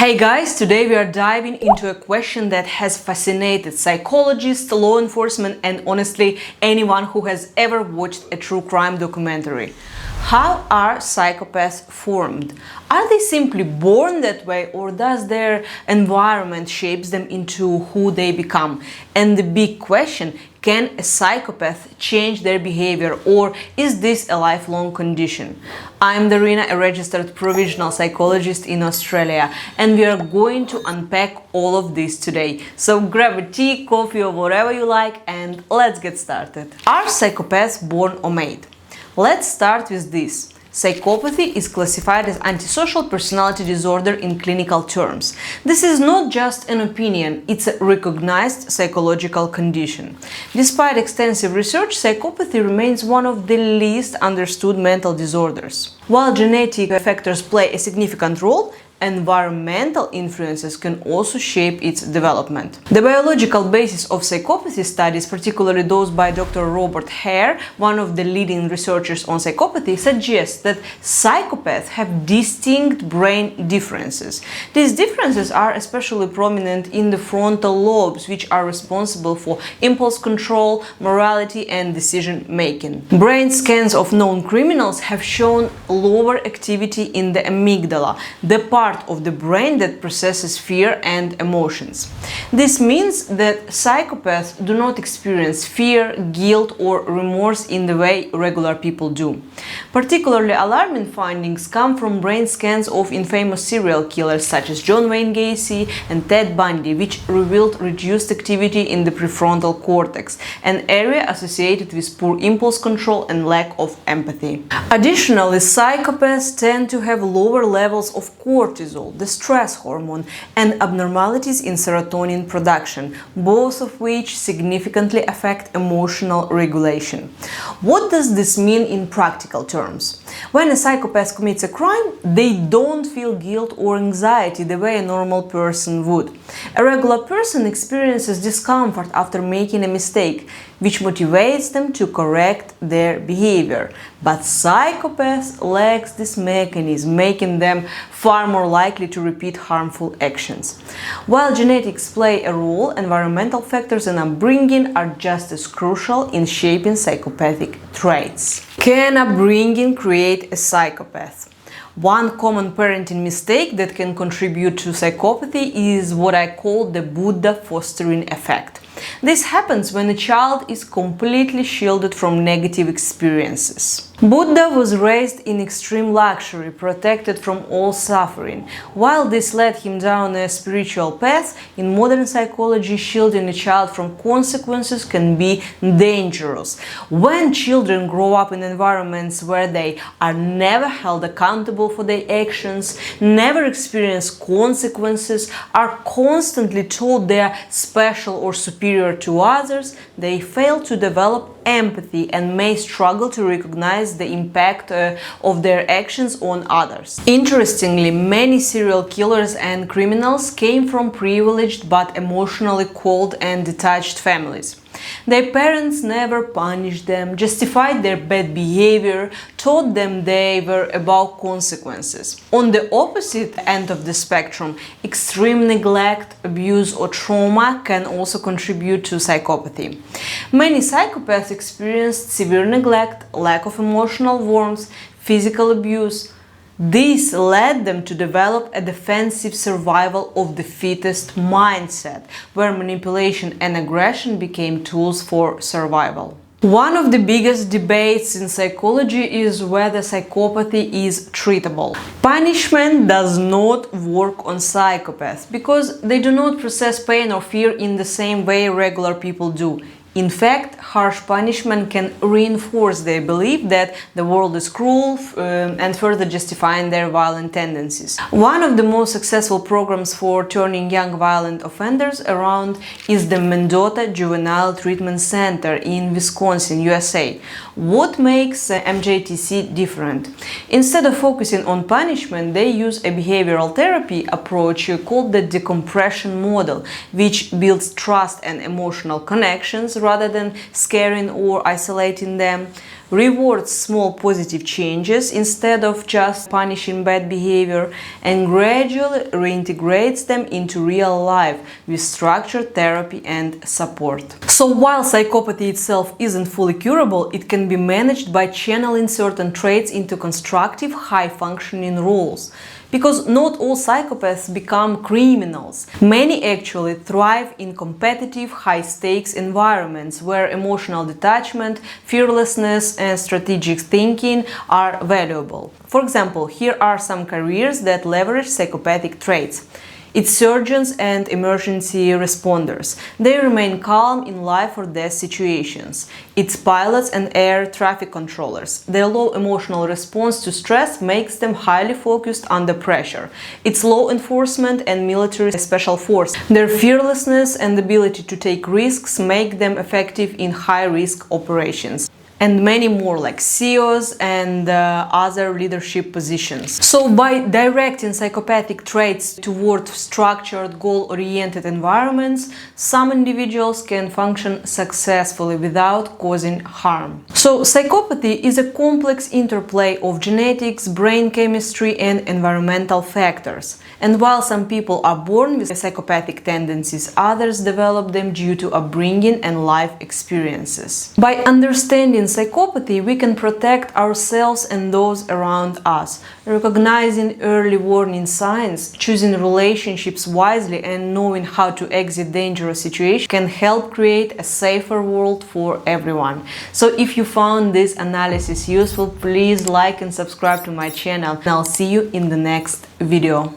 Hey guys, today we are diving into a question that has fascinated psychologists, law enforcement, and honestly anyone who has ever watched a true crime documentary. How are psychopaths formed? Are they simply born that way, or does their environment shapes them into who they become? And the big question, can a psychopath change their behavior, or is this a lifelong condition? I'm Darina, a registered provisional psychologist in Australia, and we are going to unpack all of this today. So grab a tea, coffee, or whatever you like, and let's get started. Are psychopaths born or made? Let's start with this. Psychopathy is classified as antisocial personality disorder in clinical terms. This is not just an opinion, it's a recognized psychological condition. Despite extensive research, psychopathy remains one of the least understood mental disorders. While genetic factors play a significant role, environmental influences can also shape its development. The biological basis of psychopathy studies, particularly those by Dr. Robert Hare, one of the leading researchers on psychopathy, suggests that psychopaths have distinct brain differences. These differences are especially prominent in the frontal lobes, which are responsible for impulse control, morality, and decision making. Brain scans of known criminals have shown lower activity in the amygdala, the part of the brain that processes fear and emotions. This means that psychopaths do not experience fear, guilt, or remorse in the way regular people do. Particularly alarming findings come from brain scans of infamous serial killers such as John Wayne Gacy and Ted Bundy, which revealed reduced activity in the prefrontal cortex, an area associated with poor impulse control and lack of empathy. Additionally, psychopaths tend to have lower levels of cortisol, the stress hormone, and abnormalities in serotonin production, both of which significantly affect emotional regulation. What does this mean in practical terms? When a psychopath commits a crime, they don't feel guilt or anxiety the way a normal person would. A regular person experiences discomfort after making a mistake, which motivates them to correct their behavior. But psychopaths lack this mechanism, making them far more likely to repeat harmful actions. While genetics play a role, environmental factors and upbringing are just as crucial in shaping psychopathic traits. Can upbringing create a psychopath? One common parenting mistake that can contribute to psychopathy is what I call the Buddha fostering effect. This happens when a child is completely shielded from negative experiences. Buddha was raised in extreme luxury, protected from all suffering. While this led him down a spiritual path, in modern psychology, shielding a child from consequences can be dangerous. When children grow up in environments where they are never held accountable for their actions, never experience consequences, are constantly told they are special or superior to others, they fail to develop empathy and may struggle to recognize the impact of their actions on others. Interestingly, many serial killers and criminals came from privileged but emotionally cold and detached families. Their parents never punished them, justified their bad behavior, taught them they were above consequences. On the opposite end of the spectrum, extreme neglect, abuse, or trauma can also contribute to psychopathy. Many psychopaths experienced severe neglect, lack of emotional warmth, physical abuse. This led them to develop a defensive survival of the fittest mindset, where manipulation and aggression became tools for survival. One of the biggest debates in psychology is whether psychopathy is treatable. Punishment does not work on psychopaths because they do not process pain or fear in the same way regular people do. In fact, harsh punishment can reinforce their belief that the world is cruel and further justifying their violent tendencies. One of the most successful programs for turning young violent offenders around is the Mendota Juvenile Treatment Center in Wisconsin, USA. What makes MJTC different? Instead of focusing on punishment, they use a behavioral therapy approach called the decompression model, which builds trust and emotional connections rather than scaring or isolating them. rewards small positive changes instead of just punishing bad behavior, and gradually reintegrates them into real life with structured therapy and support. So while psychopathy itself isn't fully curable, it can be managed by channeling certain traits into constructive, high-functioning roles. Because not all psychopaths become criminals. Many actually thrive in competitive, high-stakes environments where emotional detachment, fearlessness, and strategic thinking are valuable. For example, here are some careers that leverage psychopathic traits. It's surgeons and emergency responders. They remain calm in life or death situations. It's pilots and air traffic controllers. Their low emotional response to stress makes them highly focused under pressure. It's law enforcement and military special force. Their fearlessness and ability to take risks make them effective in high-risk operations. And many more, like CEOs and other leadership positions. So by directing psychopathic traits toward structured, goal-oriented environments, some individuals can function successfully without causing harm. So psychopathy is a complex interplay of genetics, brain chemistry, and environmental factors. And while some people are born with psychopathic tendencies, others develop them due to upbringing and life experiences. By understanding psychopathy, we can protect ourselves and those around us. Recognizing early warning signs, choosing relationships wisely, and knowing how to exit dangerous situations can help create a safer world for everyone. So if you found this analysis useful, please like and subscribe to my channel. And I'll see you in the next video.